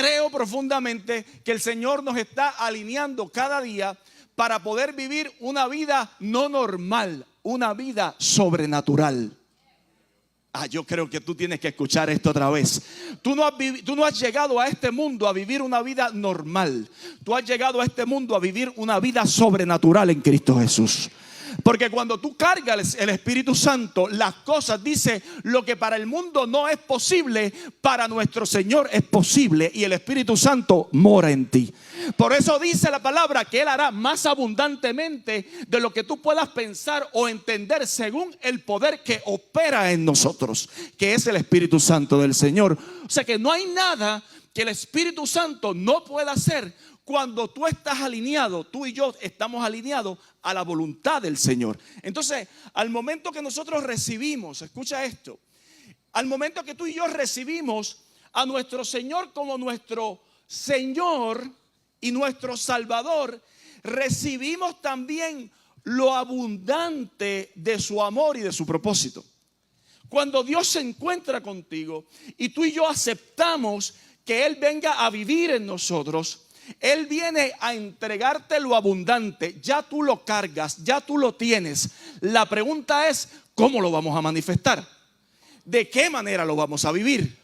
creo profundamente que el Señor nos está alineando cada día para poder vivir una vida no normal, una vida sobrenatural. Yo creo que tú tienes que escuchar esto otra vez. Tú no has llegado a este mundo a vivir una vida normal. Tú has llegado a este mundo a vivir una vida sobrenatural en Cristo Jesús. Porque cuando tú cargas el Espíritu Santo, las cosas, dice, lo que para el mundo no es posible, para nuestro Señor es posible. Y el Espíritu Santo mora en ti. Por eso dice la palabra que Él hará más abundantemente de lo que tú puedas pensar o entender, según el poder que opera en nosotros, que es el Espíritu Santo del Señor. O sea que no hay nada que el Espíritu Santo no pueda hacer cuando tú estás alineado. Tú y yo estamos alineados a la voluntad del Señor. Entonces, al momento que nosotros recibimos, escucha esto, al momento que tú y yo recibimos a nuestro Señor como nuestro Señor y nuestro Salvador, recibimos también lo abundante de su amor y de su propósito. Cuando Dios se encuentra contigo y tú y yo aceptamos que Él venga a vivir en nosotros, Él viene a entregarte lo abundante. Ya tú lo cargas, ya tú lo tienes. La pregunta es, ¿cómo lo vamos a manifestar? ¿De qué manera lo vamos a vivir?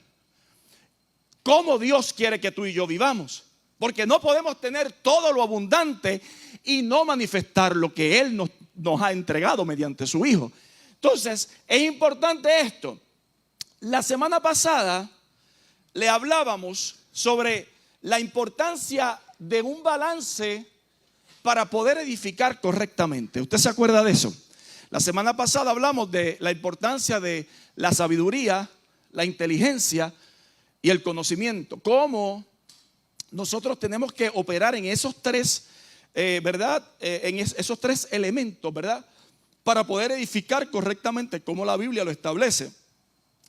¿Cómo Dios quiere que tú y yo vivamos? Porque no podemos tener todo lo abundante y no manifestar lo que Él nos ha entregado mediante su Hijo. Entonces, es importante esto. La semana pasada le hablábamos sobre la importancia de un balance para poder edificar correctamente. ¿Usted se acuerda de eso? La semana pasada hablamos de la importancia de la sabiduría, la inteligencia y el conocimiento. Cómo nosotros tenemos que operar en esos tres, ¿verdad? En esos tres elementos, ¿verdad? Para poder edificar correctamente como la Biblia lo establece.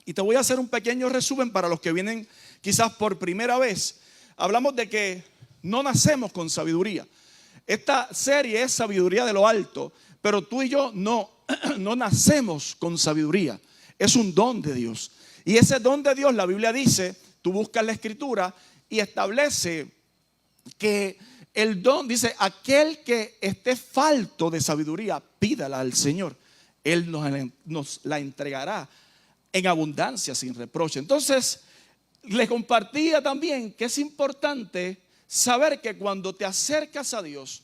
Y te voy a hacer un pequeño resumen para los que vienen quizás por primera vez. Hablamos de que no nacemos con sabiduría. Esta serie es sabiduría de lo alto, pero tú y yo no nacemos con sabiduría. Es un don de Dios. Y ese don de Dios, la Biblia dice, tú buscas la Escritura y establece que el don, dice, aquel que esté falto de sabiduría, pídala al Señor. Él nos la entregará en abundancia, sin reproche. Entonces, le compartía también que es importante saber que cuando te acercas a Dios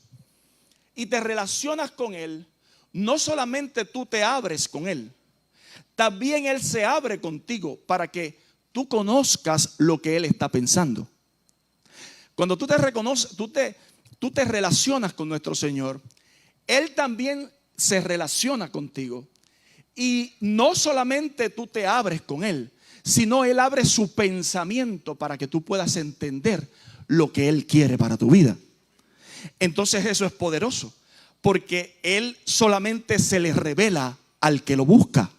y te relacionas con Él, no solamente tú te abres con Él, también Él se abre contigo para que tú conozcas lo que Él está pensando. Cuando tú te reconoces, tú te relacionas con nuestro Señor, Él también se relaciona contigo. Y no solamente tú te abres con Él, sino Él abre su pensamiento para que tú puedas entender lo que Él quiere para tu vida. Entonces eso es poderoso, porque Él solamente se le revela al que lo busca.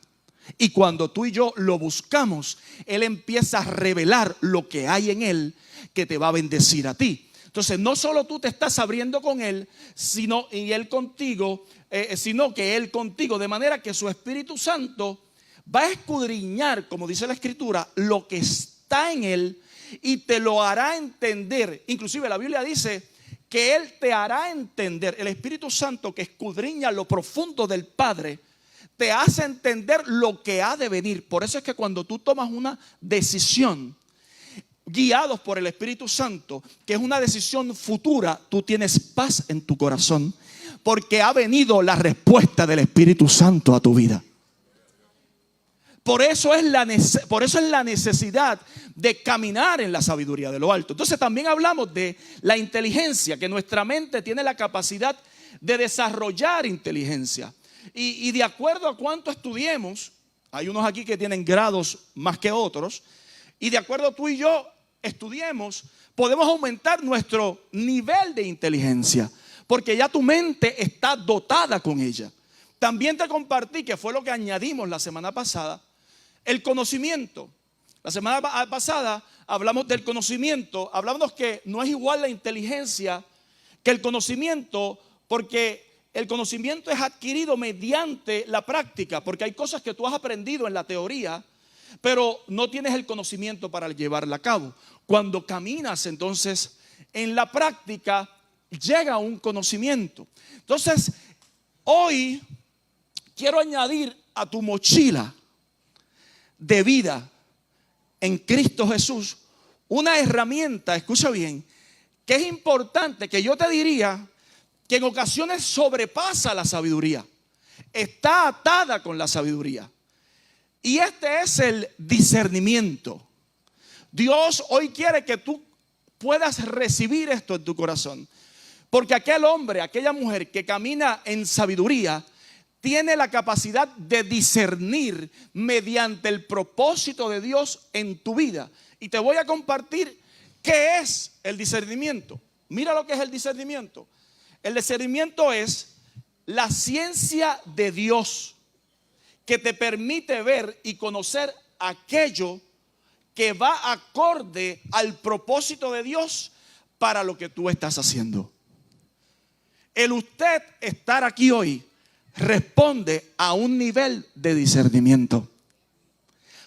Y cuando tú y yo lo buscamos, Él empieza a revelar lo que hay en Él que te va a bendecir a ti. Entonces no solo tú te estás abriendo con Él, sino que Él contigo, de manera que su Espíritu Santo va a escudriñar, como dice la Escritura, lo que está en Él y te lo hará entender. Inclusive la Biblia dice que Él te hará entender. El Espíritu Santo, que escudriña lo profundo del Padre, te hace entender lo que ha de venir. Por eso es que cuando tú tomas una decisión guiados por el Espíritu Santo, que es una decisión futura, tú tienes paz en tu corazón, porque ha venido la respuesta del Espíritu Santo a tu vida. Por eso es la necesidad de caminar en la sabiduría de lo alto. Entonces también hablamos de la inteligencia, que nuestra mente tiene la capacidad de desarrollar inteligencia. Y de acuerdo a cuánto estudiemos, hay unos aquí que tienen grados más que otros, y de acuerdo a tú y yo estudiemos, podemos aumentar nuestro nivel de inteligencia, porque ya tu mente está dotada con ella. También te compartí, que fue lo que añadimos la semana pasada, el conocimiento. La semana pasada hablamos del conocimiento, hablamos que no es igual la inteligencia que el conocimiento, porque el conocimiento es adquirido mediante la práctica, porque hay cosas que tú has aprendido en la teoría, pero no tienes el conocimiento para llevarla a cabo. cuando caminas entonces en la práctica, llega un conocimiento. Entonces, hoy quiero añadir a tu mochila de vida en Cristo Jesús una herramienta, escucha bien, que es importante, que yo te diría que en ocasiones sobrepasa la sabiduría, está atada con la sabiduría. Y este es el discernimiento. Dios hoy quiere que tú puedas recibir esto en tu corazón. Porque aquel hombre, aquella mujer que camina en sabiduría, tiene la capacidad de discernir mediante el propósito de Dios en tu vida. Y te voy a compartir qué es el discernimiento. Mira lo que es el discernimiento. El discernimiento es la ciencia de Dios que te permite ver y conocer aquello que va acorde al propósito de Dios para lo que tú estás haciendo. El usted estar aquí hoy responde a un nivel de discernimiento.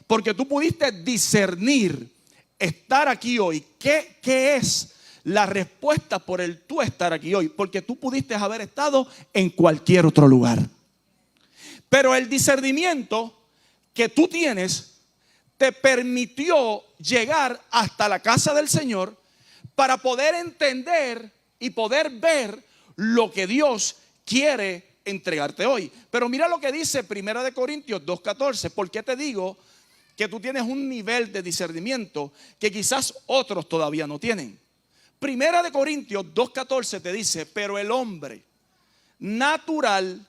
Porque tú pudiste discernir estar aquí hoy. ¿Qué es la respuesta por el tú estar aquí hoy? Porque tú pudiste haber estado en cualquier otro lugar. Pero el discernimiento que tú tienes te permitió llegar hasta la casa del Señor para poder entender y poder ver lo que Dios quiere entregarte hoy. Pero mira lo que dice 1 Corintios 2:14. ¿Por qué te digo que tú tienes un nivel de discernimiento que quizás otros todavía no tienen? 1 Corintios 2:14 te dice: pero el hombre natural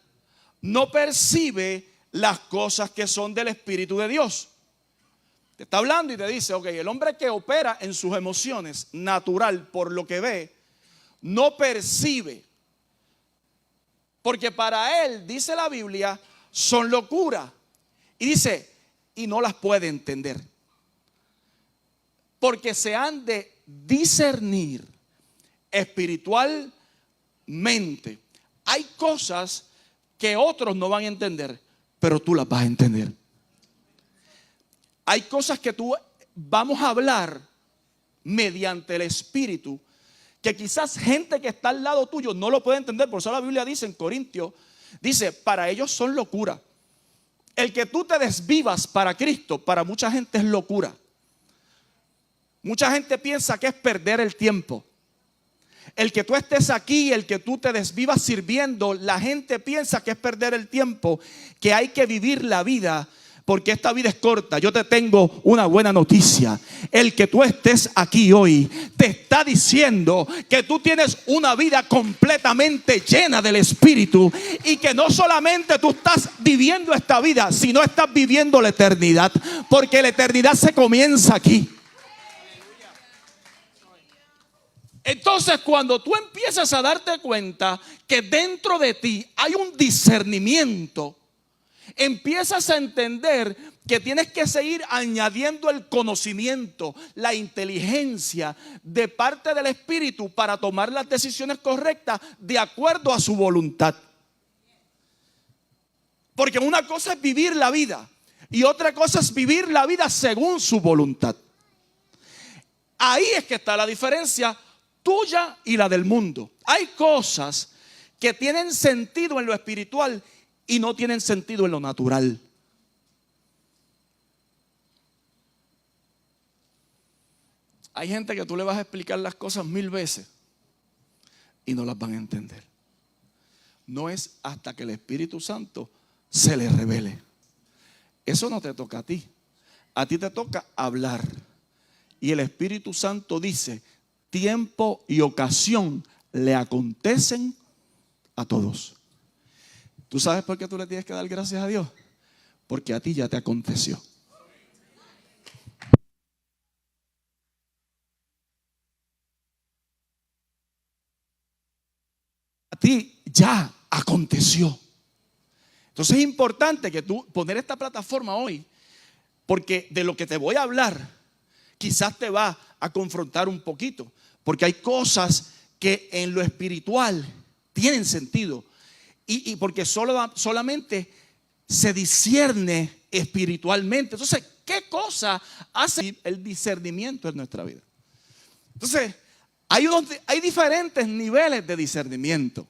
no percibe las cosas que son del Espíritu de Dios. Te está hablando y te dice, ok, el hombre que opera en sus emociones natural por lo que ve, no percibe. Porque para él, dice la Biblia, son locura. Y dice, y no las puede entender. Porque se han de discernir espiritualmente. Hay cosas que otros no van a entender, pero tú las vas a entender. Hay cosas que tú vamos a hablar mediante el Espíritu, que quizás gente que está al lado tuyo no lo puede entender. Por eso la Biblia dice en Corintios, dice, para ellos son locura. El que tú te desvivas para Cristo, para mucha gente es locura. Mucha gente piensa que es perder el tiempo. El que tú estés aquí, el que tú te desvivas sirviendo, la gente piensa que es perder el tiempo, que hay que vivir la vida, porque esta vida es corta. Yo te tengo una buena noticia. El que tú estés aquí hoy te está diciendo que tú tienes una vida completamente llena del Espíritu, y que no solamente tú estás viviendo esta vida, sino estás viviendo la eternidad, porque la eternidad se comienza aquí. Entonces, cuando tú empiezas a darte cuenta que dentro de ti hay un discernimiento, empiezas a entender que tienes que seguir añadiendo el conocimiento, la inteligencia de parte del Espíritu para tomar las decisiones correctas de acuerdo a su voluntad. Porque una cosa es vivir la vida y otra cosa es vivir la vida según su voluntad. Ahí es que está la diferencia tuya y la del mundo. Hay cosas que tienen sentido en lo espiritual y no tienen sentido en lo natural. Hay gente que tú le vas a explicar las cosas 1000 veces y no las van a entender. No es hasta que el Espíritu Santo se les revele. Eso no te toca a ti. A ti te toca hablar. Y el Espíritu Santo dice: tiempo y ocasión le acontecen a todos. ¿Tú sabes por qué tú le tienes que dar gracias a Dios? Porque a ti ya te aconteció. A ti ya aconteció. Entonces es importante que tú poner esta plataforma hoy, porque de lo que te voy a hablar quizás te va a confrontar un poquito, porque hay cosas que en lo espiritual tienen sentido, y porque solamente se discierne espiritualmente. Entonces, ¿qué cosa hace el discernimiento en nuestra vida? Entonces, hay diferentes niveles de discernimiento.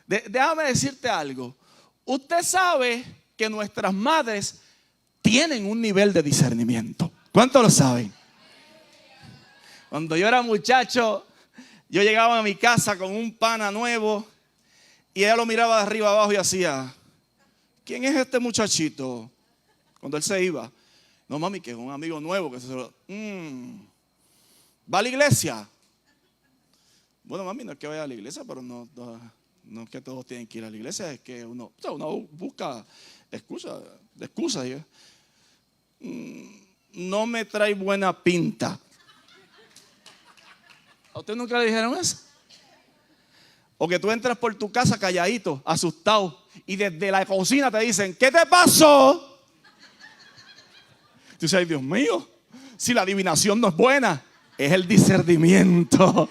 Déjame decirte algo. Usted sabe que nuestras madres tienen un nivel de discernimiento. ¿Cuántos lo saben? Cuando yo era muchacho, yo llegaba a mi casa con un pana nuevo y ella lo miraba de arriba abajo y hacía, ¿quién es este muchachito? Cuando él se iba. No, mami, que es un amigo nuevo que se ¿va a la iglesia? Bueno, mami, no es que vaya a la iglesia, pero no es que todos tienen que ir a la iglesia, es que uno busca excusas. No me trae buena pinta. ¿A usted nunca le dijeron eso? O que tú entras por tu casa calladito, asustado, y desde la cocina te dicen, ¿qué te pasó? Tú dices, ay, Dios mío, si la adivinación no es buena, es el discernimiento.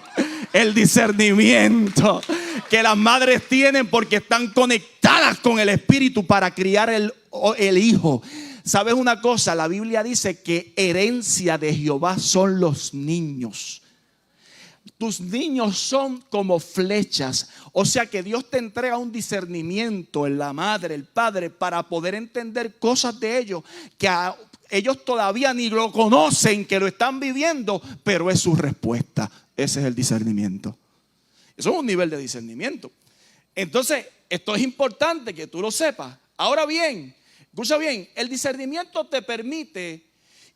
El discernimiento que las madres tienen porque están conectadas con el Espíritu para criar el hijo. ¿Sabes una cosa? La Biblia dice que herencia de Jehová son los niños. Tus niños son como flechas. O sea que Dios te entrega un discernimiento en la madre, el padre, para poder entender cosas de ellos que ellos todavía ni lo conocen, que lo están viviendo, pero es su respuesta. Ese es el discernimiento. Eso es un nivel de discernimiento. Entonces, esto es importante que tú lo sepas. Ahora bien, escucha bien, el discernimiento te permite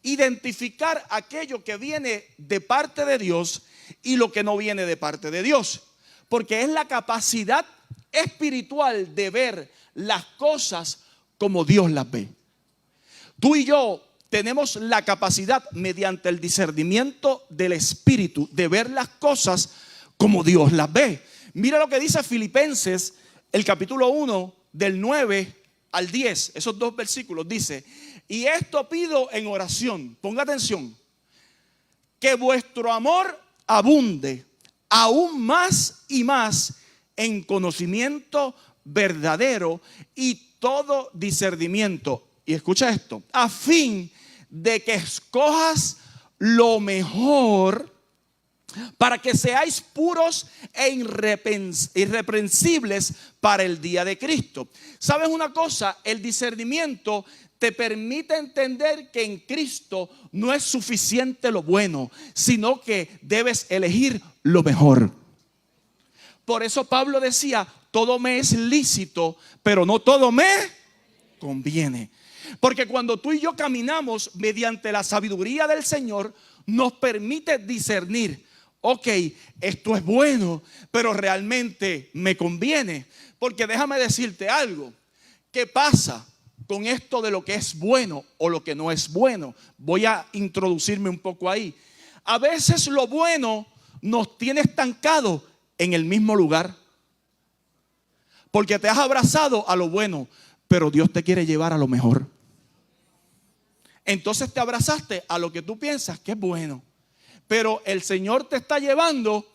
identificar aquello que viene de parte de Dios y lo que no viene de parte de Dios. Porque es la capacidad espiritual de ver las cosas como Dios las ve. Tú y yo tenemos la capacidad mediante el discernimiento del Espíritu de ver las cosas como Dios las ve. Mira lo que dice Filipenses, el capítulo 1, del 9 al 10. Esos dos versículos dice, y esto pido en oración, ponga atención, que vuestro amor abunde aún más y más en conocimiento verdadero y todo discernimiento. Y escucha esto, a fin de que escojas lo mejor para que seáis puros e irreprensibles para el día de Cristo. ¿Sabes una cosa? El discernimiento te permite entender que en Cristo no es suficiente lo bueno, sino que debes elegir lo mejor. Por eso Pablo decía, todo me es lícito, pero no todo me conviene. Porque cuando tú y yo caminamos mediante la sabiduría del Señor, nos permite discernir, ok, esto es bueno, pero realmente me conviene. Porque déjame decirte algo, ¿qué pasa con esto de lo que es bueno o lo que no es bueno? Voy a introducirme un poco ahí. A veces lo bueno nos tiene estancados en el mismo lugar, porque te has abrazado a lo bueno, pero Dios te quiere llevar a lo mejor. Entonces te abrazaste a lo que tú piensas que es bueno, pero el Señor te está llevando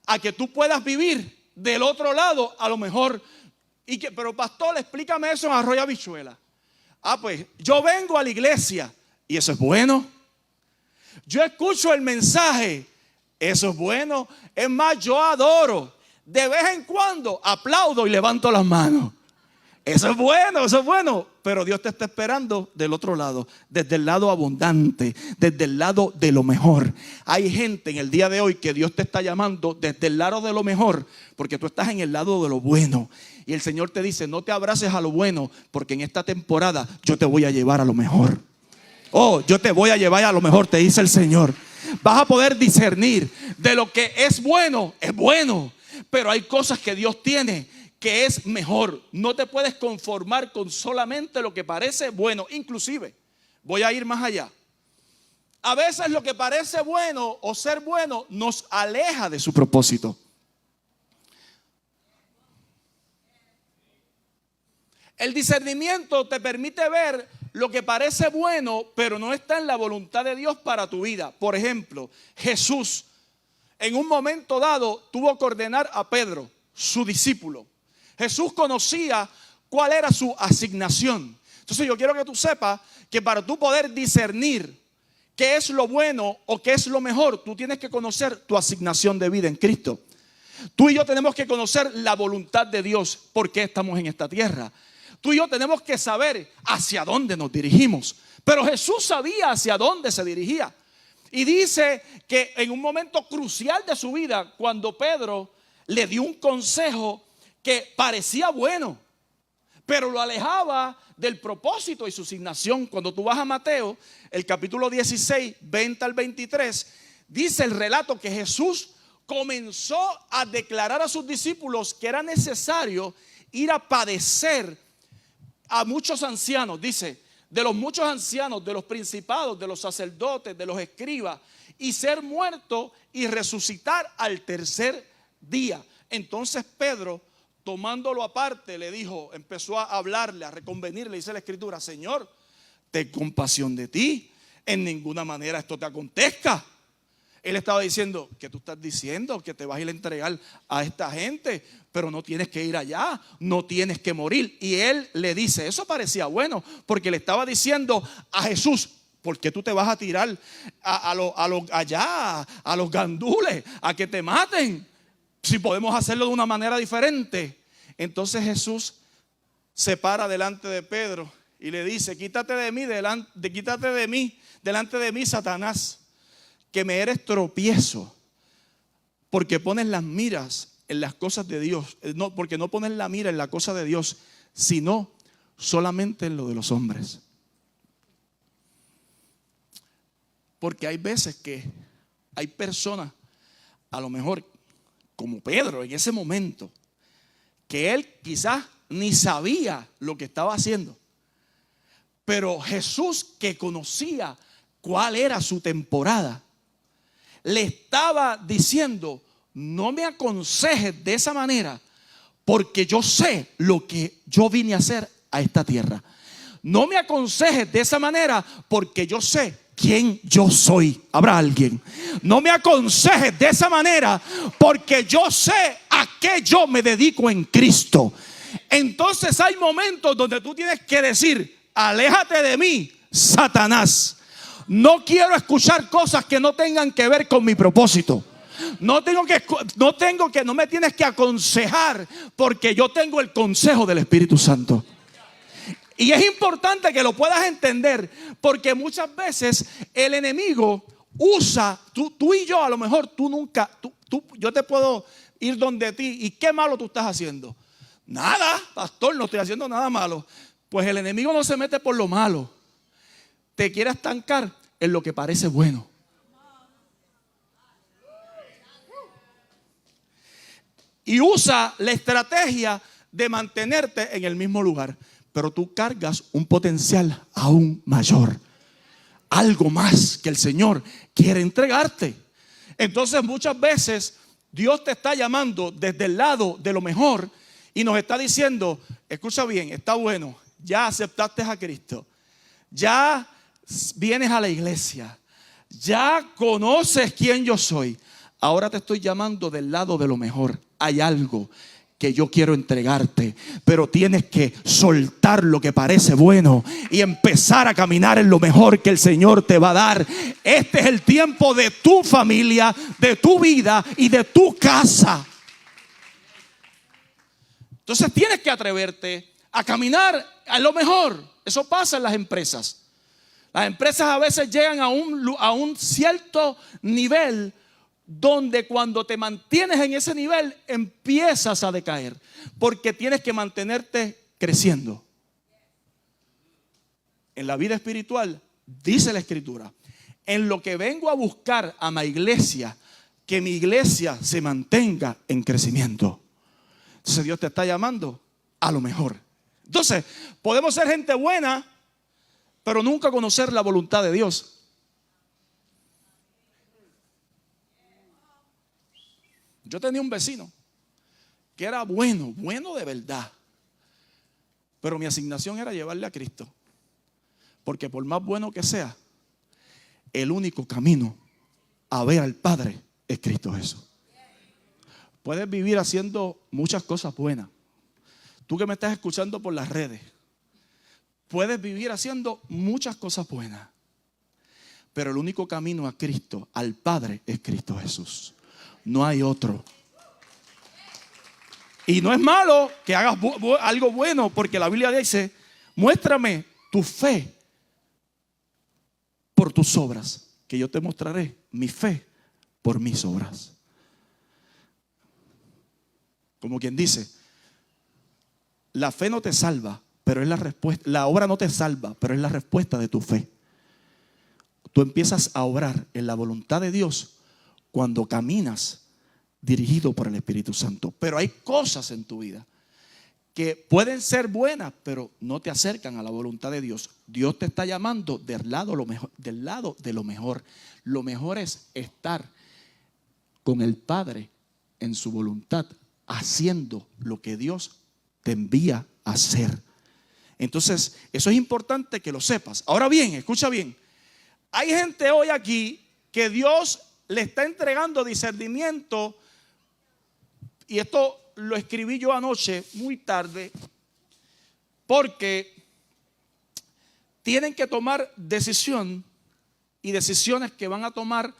a que tú puedas vivir del otro lado a lo mejor. Pero pastor, explícame eso en arroz y habichuela. Pues yo vengo a la iglesia y eso es bueno. Yo escucho el mensaje, eso es bueno. Es más, yo adoro. De vez en cuando aplaudo y levanto las manos. Eso es bueno, pero Dios te está esperando del otro lado, desde el lado abundante, desde el lado de lo mejor. Hay gente en el día de hoy que Dios te está llamando desde el lado de lo mejor, porque tú estás en el lado de lo bueno. Y el Señor te dice, no te abraces a lo bueno, porque en esta temporada yo te voy a llevar a lo mejor. Yo te voy a llevar a lo mejor, te dice el Señor. Vas a poder discernir de lo que es bueno, pero hay cosas que Dios tiene que es mejor. No te puedes conformar con solamente lo que parece bueno. Inclusive, voy a ir más allá. A veces lo que parece bueno o ser bueno nos aleja de su propósito. El discernimiento te permite ver lo que parece bueno, pero no está en la voluntad de Dios para tu vida. Por ejemplo, Jesús en un momento dado tuvo que ordenar a Pedro, su discípulo. Jesús conocía cuál era su asignación. Entonces yo quiero que tú sepas que para tú poder discernir qué es lo bueno o qué es lo mejor, tú tienes que conocer tu asignación de vida en Cristo. Tú y yo tenemos que conocer la voluntad de Dios, por qué estamos en esta tierra. Tú y yo tenemos que saber hacia dónde nos dirigimos. Pero Jesús sabía hacia dónde se dirigía. Y dice que en un momento crucial de su vida, cuando Pedro le dio un consejo que parecía bueno, pero lo alejaba del propósito y su asignación. Cuando tú vas a Mateo, el capítulo 16, 20 al 23, dice el relato que Jesús comenzó a declarar a sus discípulos que era necesario ir a padecer a muchos ancianos. Dice, de los muchos ancianos, de los principados, de los sacerdotes, de los escribas, y ser muerto y resucitar al tercer día. Entonces Pedro, tomándolo aparte, le dijo, empezó a hablarle, a reconvenirle, dice la escritura: Señor, ten compasión de ti, en ninguna manera esto te acontezca. Él estaba diciendo, ¿qué tú estás diciendo? Que te vas a ir a entregar a esta gente, pero no tienes que ir allá, no tienes que morir. Y él le dice, eso parecía bueno, porque le estaba diciendo a Jesús, ¿por qué tú te vas a tirar allá, a los gandules, a que te maten? Si podemos hacerlo de una manera diferente. Entonces Jesús se para delante de Pedro y le dice, quítate de mí, delante de mí, Satanás, que me eres tropiezo, porque pones las miras en las cosas de Dios, porque no pones la mira en la cosa de Dios, sino solamente en lo de los hombres. Porque hay veces que hay personas, a lo mejor como Pedro en ese momento, que él quizás ni sabía lo que estaba haciendo, pero Jesús, que conocía cuál era su temporada, le estaba diciendo, no me aconsejes de esa manera, porque yo sé lo que yo vine a hacer a esta tierra. No me aconsejes de esa manera, porque yo sé quién yo soy. ¿Habrá alguien? No me aconsejes de esa manera, porque yo sé a qué yo me dedico en Cristo. Entonces hay momentos donde tú tienes que decir, aléjate de mí, Satanás. No quiero escuchar cosas que no tengan que ver con mi propósito. No me tienes que aconsejar, porque yo tengo el consejo del Espíritu Santo. Y es importante que lo puedas entender, porque muchas veces el enemigo usa, tú y yo, a lo mejor yo te puedo ir donde ti, y qué malo tú estás haciendo. Nada, pastor, no estoy haciendo nada malo. Pues el enemigo no se mete por lo malo, te quiere estancar en lo que parece bueno. Y usa la estrategia de mantenerte en el mismo lugar. Pero tú cargas un potencial aún mayor, algo más que el Señor quiere entregarte. Entonces muchas veces Dios te está llamando desde el lado de lo mejor y nos está diciendo, escucha bien, está bueno, ya aceptaste a Cristo, ya vienes a la iglesia, ya conoces quién yo soy, ahora te estoy llamando del lado de lo mejor. Hay algo que yo quiero entregarte, pero tienes que soltar lo que parece bueno y empezar a caminar en lo mejor que el Señor te va a dar. Este es el tiempo de tu familia, de tu vida y de tu casa. Entonces tienes que atreverte a caminar a lo mejor. Eso pasa en las empresas. Las empresas a veces llegan a un cierto nivel donde cuando te mantienes en ese nivel empiezas a decaer, porque tienes que mantenerte creciendo. En la vida espiritual dice la Escritura, en lo que vengo a buscar a mi iglesia, que mi iglesia se mantenga en crecimiento. Entonces Dios te está llamando a lo mejor. Entonces podemos ser gente buena, pero nunca conocer la voluntad de Dios. Yo tenía un vecino que era bueno de verdad, pero mi asignación era llevarle a Cristo, porque por más bueno que sea, el único camino a ver al Padre es Cristo Jesús. Puedes vivir haciendo muchas cosas buenas. Tú que me estás escuchando por las redes, puedes vivir haciendo muchas cosas buenas, Pero el único camino a Cristo, al Padre, es Cristo Jesús. No hay otro. Y no es malo que hagas algo bueno, porque la Biblia dice: muéstrame tu fe por tus obras, que yo te mostraré mi fe por mis obras. Como quien dice, la fe no te salva, pero es la respuesta. La obra no te salva, pero es la respuesta de tu fe. Tú empiezas a obrar en la voluntad de Dios cuando caminas dirigido por el Espíritu Santo. Pero hay cosas en tu vida que pueden ser buenas, pero no te acercan a la voluntad de Dios. Dios te está llamando del lado de lo mejor. Lo mejor es estar con el Padre en su voluntad, haciendo lo que Dios te envía a hacer. Entonces, eso es importante que lo sepas. Ahora bien, escucha bien. Hay gente hoy aquí que Dios le está entregando discernimiento, y esto lo escribí yo anoche muy tarde, porque tienen que tomar decisión, y decisiones que van a tomar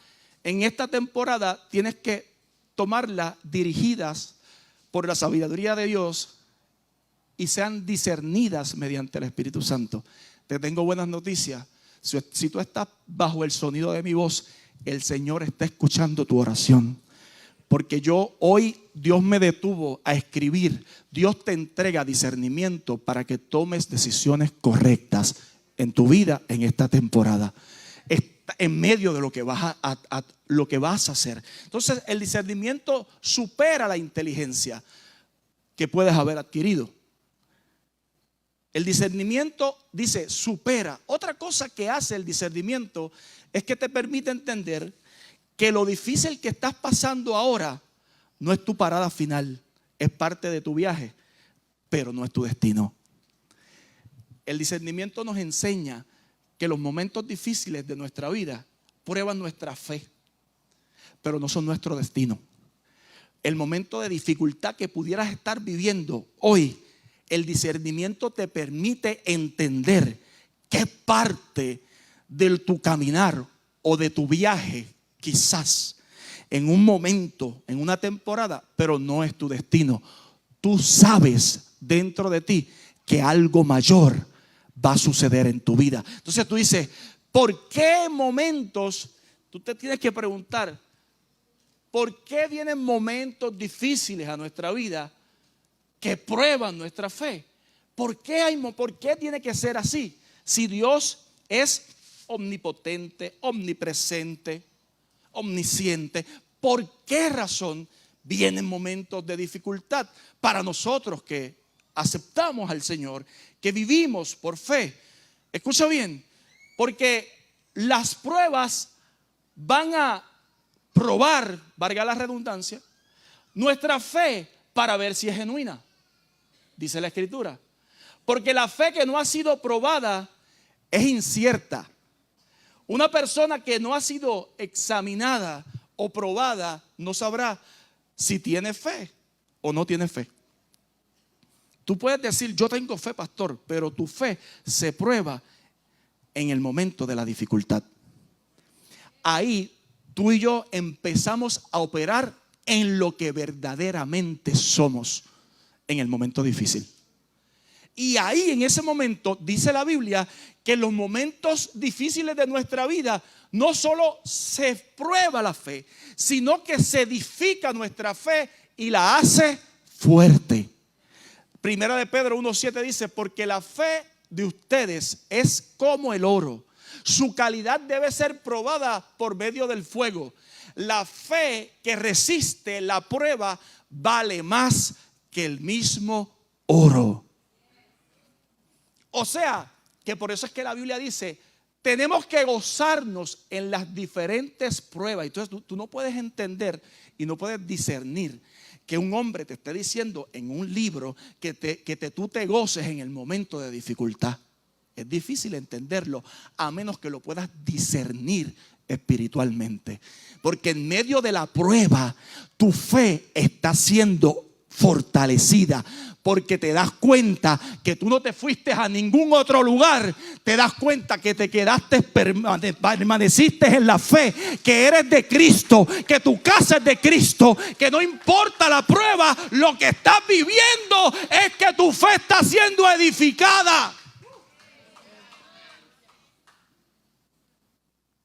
en esta temporada tienes que tomarlas dirigidas por la sabiduría de Dios y sean discernidas mediante el Espíritu Santo. Te tengo buenas noticias. Si tú estás bajo el sonido de mi voz, el Señor está escuchando tu oración. Porque hoy Dios me detuvo a escribir. Dios te entrega discernimiento para que tomes decisiones correctas en tu vida en esta temporada, en medio de lo que vas a hacer. Entonces, el discernimiento supera la inteligencia que puedes haber adquirido. El discernimiento, dice, supera. Otra cosa que hace el discernimiento es que te permite entender que lo difícil que estás pasando ahora no es tu parada final, es parte de tu viaje, pero no es tu destino. El discernimiento nos enseña que los momentos difíciles de nuestra vida prueban nuestra fe, pero no son nuestro destino. El momento de dificultad que pudieras estar viviendo hoy, el discernimiento te permite entender qué parte de tu caminar o de tu viaje, quizás en un momento, en una temporada, pero no es tu destino. Tú sabes dentro de ti que algo mayor va a suceder en tu vida. Entonces tú dices, ¿por qué momentos? Tú te tienes que preguntar, ¿por qué vienen momentos difíciles a nuestra vida que prueban nuestra fe? ¿Por qué tiene que ser así? Si Dios es omnipotente, omnipresente, omnisciente, ¿por qué razón vienen momentos de dificultad para nosotros que aceptamos al Señor, que vivimos por fe? Escucha bien, porque las pruebas van a probar, valga la redundancia, nuestra fe para ver si es genuina, dice la Escritura. Porque la fe que no ha sido probada es incierta. Una persona que no ha sido examinada o probada no sabrá si tiene fe o no tiene fe. Tú puedes decir, yo tengo fe, pastor, pero tu fe se prueba en el momento de la dificultad. Ahí tú y yo empezamos a operar en lo que verdaderamente somos en el momento difícil. Y ahí, en ese momento, dice la Biblia que en los momentos difíciles de nuestra vida no solo se prueba la fe, sino que se edifica nuestra fe y la hace fuerte. Primera de Pedro 1:7 dice, porque la fe de ustedes es como el oro. Su calidad debe ser probada por medio del fuego. La fe que resiste la prueba vale más que el mismo oro. O sea, que por eso es que la Biblia dice, tenemos que gozarnos en las diferentes pruebas. Entonces tú no puedes entender y no puedes discernir que un hombre te esté diciendo en un libro que tú te goces en el momento de dificultad. Es difícil entenderlo a menos que lo puedas discernir espiritualmente. Porque en medio de la prueba tu fe está siendo fortalecida. porque te das cuenta que tú no te fuiste a ningún otro lugar. Te das cuenta que te quedaste, permaneciste en la fe, que eres de Cristo, que tu casa es de Cristo, que no importa la prueba, lo que estás viviendo es que tu fe está siendo edificada.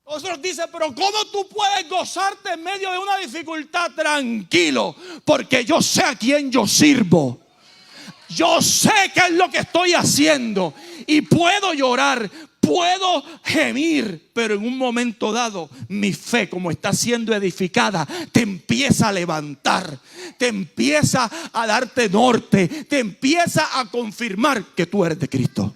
Otros dicen, pero ¿cómo tú puedes gozarte en medio de una dificultad? Tranquilo, porque yo sé a quién yo sirvo. Yo sé qué es lo que estoy haciendo y puedo llorar, puedo gemir, pero en un momento dado mi fe, como está siendo edificada, te empieza a levantar, te empieza a darte norte, te empieza a confirmar que tú eres de Cristo.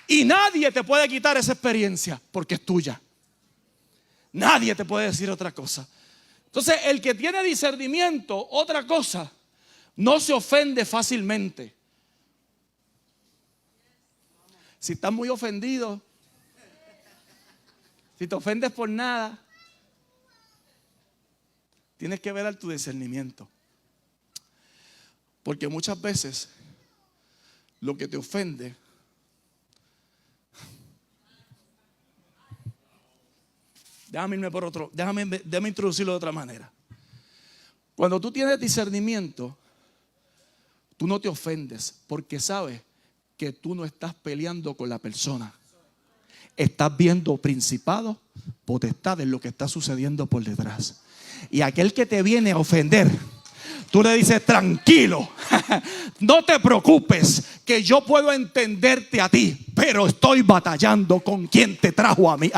Y nadie te puede quitar esa experiencia porque es tuya. Nadie te puede decir otra cosa. Entonces, el que tiene discernimiento, otra cosa, no se ofende fácilmente. Si estás muy ofendido, si te ofendes por nada, tienes que ver a tu discernimiento. Porque muchas veces lo que te ofende, déjame introducirlo de otra manera. Cuando tú tienes discernimiento, tú no te ofendes porque sabes que tú no estás peleando con la persona. Estás viendo principados, potestades, lo que está sucediendo por detrás. Y aquel que te viene a ofender, tú le dices, tranquilo, no te preocupes, que yo puedo entenderte a ti, pero estoy batallando con quien te trajo a mí.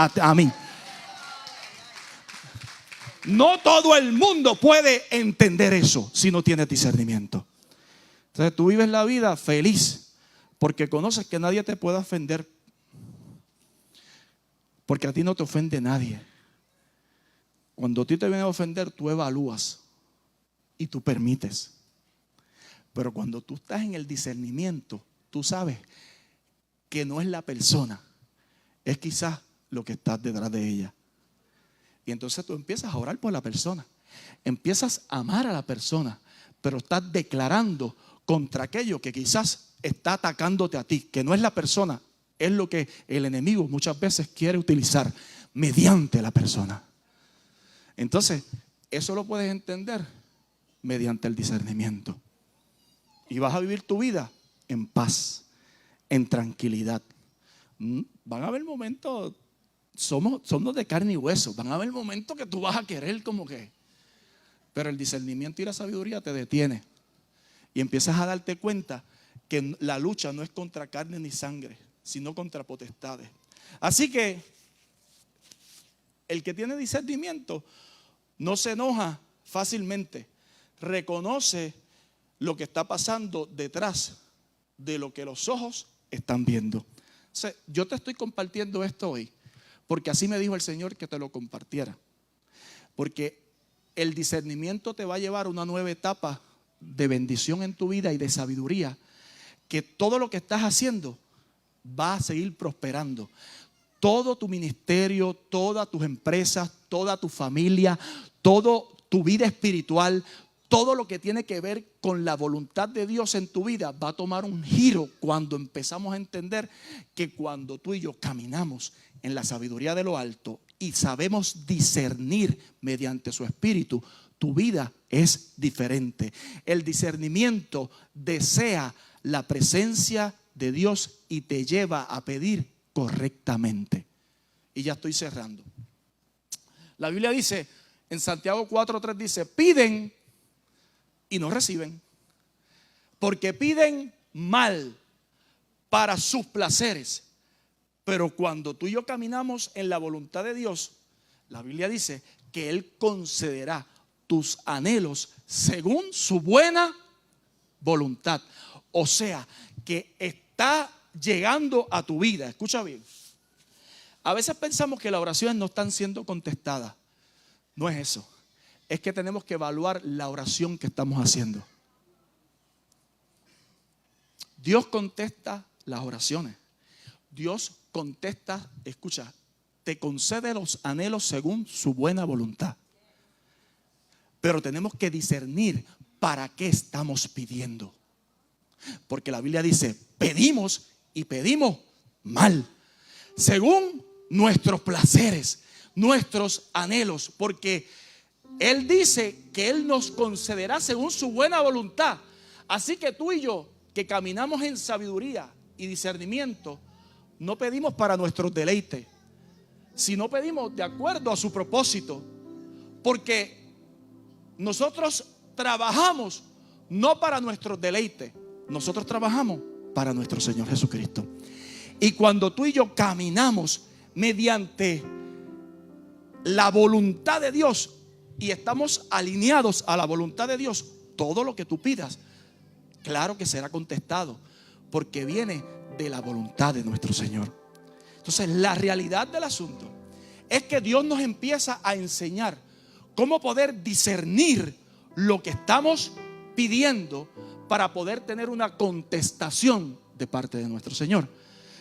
No todo el mundo puede entender eso si no tienes discernimiento. Entonces tú vives la vida feliz porque conoces que nadie te puede ofender. Porque a ti no te ofende nadie. Cuando a ti te viene a ofender, tú evalúas y tú permites. Pero cuando tú estás en el discernimiento, tú sabes que no es la persona, es quizás lo que está detrás de ella. Y entonces tú empiezas a orar por la persona, empiezas a amar a la persona, pero estás declarando contra aquello que quizás está atacándote a ti, que no es la persona, es lo que el enemigo muchas veces quiere utilizar mediante la persona. Entonces, eso lo puedes entender mediante el discernimiento. Y vas a vivir tu vida en paz, en tranquilidad. Van a haber momentos, somos de carne y hueso, van a haber momentos que tú vas a querer como que, pero el discernimiento y la sabiduría te detiene. Y empiezas a darte cuenta que la lucha no es contra carne ni sangre, sino contra potestades. Así que el que tiene discernimiento no se enoja fácilmente, reconoce lo que está pasando detrás de lo que los ojos están viendo. O sea, yo te estoy compartiendo esto hoy porque así me dijo el Señor que te lo compartiera. Porque el discernimiento te va a llevar a una nueva etapa de bendición en tu vida y de sabiduría, que todo lo que estás haciendo va a seguir prosperando. Todo tu ministerio, todas tus empresas, toda tu familia, toda tu vida espiritual, todo lo que tiene que ver con la voluntad de Dios en tu vida va a tomar un giro cuando empezamos a entender que cuando tú y yo caminamos en la sabiduría de lo alto y sabemos discernir mediante su espíritu, tu vida es diferente. El discernimiento desea la presencia de Dios y te lleva a pedir correctamente. Y ya estoy cerrando. La Biblia dice, en Santiago 4:3 dice, piden y no reciben, porque piden mal para sus placeres. Pero cuando tú y yo caminamos en la voluntad de Dios, la Biblia dice que Él concederá tus anhelos según su buena voluntad. O sea, que está llegando a tu vida. Escucha bien. A veces pensamos que las oraciones no están siendo contestadas. No es eso. Es que tenemos que evaluar la oración que estamos haciendo. Dios contesta las oraciones. Dios contesta, escucha, te concede los anhelos según su buena voluntad. Pero tenemos que discernir para qué estamos pidiendo. Porque la Biblia dice, pedimos y pedimos mal, según nuestros placeres, nuestros anhelos. Porque Él dice que Él nos concederá según su buena voluntad. Así que tú y yo, que caminamos en sabiduría y discernimiento, no pedimos para nuestros deleites, sino pedimos de acuerdo a su propósito. Porque nosotros trabajamos no para nuestros deleites, nosotros trabajamos para nuestro Señor Jesucristo. Y cuando tú y yo caminamos mediante la voluntad de Dios y estamos alineados a la voluntad de Dios, todo lo que tú pidas, claro que será contestado, porque viene de la voluntad de nuestro Señor. Entonces, la realidad del asunto es que Dios nos empieza a enseñar cómo poder discernir lo que estamos pidiendo para poder tener una contestación de parte de nuestro Señor.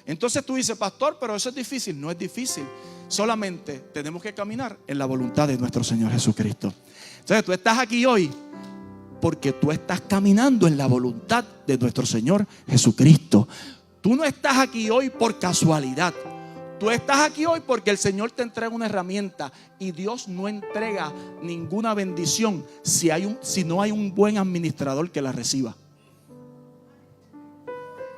Entonces tú dices, pastor, pero eso es difícil. No es difícil, solamente tenemos que caminar en la voluntad de nuestro Señor Jesucristo. Entonces tú estás aquí hoy porque tú estás caminando en la voluntad de nuestro Señor Jesucristo. Tú no estás aquí hoy por casualidad. Tú estás aquí hoy porque el Señor te entrega una herramienta, y Dios no entrega ninguna bendición si no hay un buen administrador que la reciba.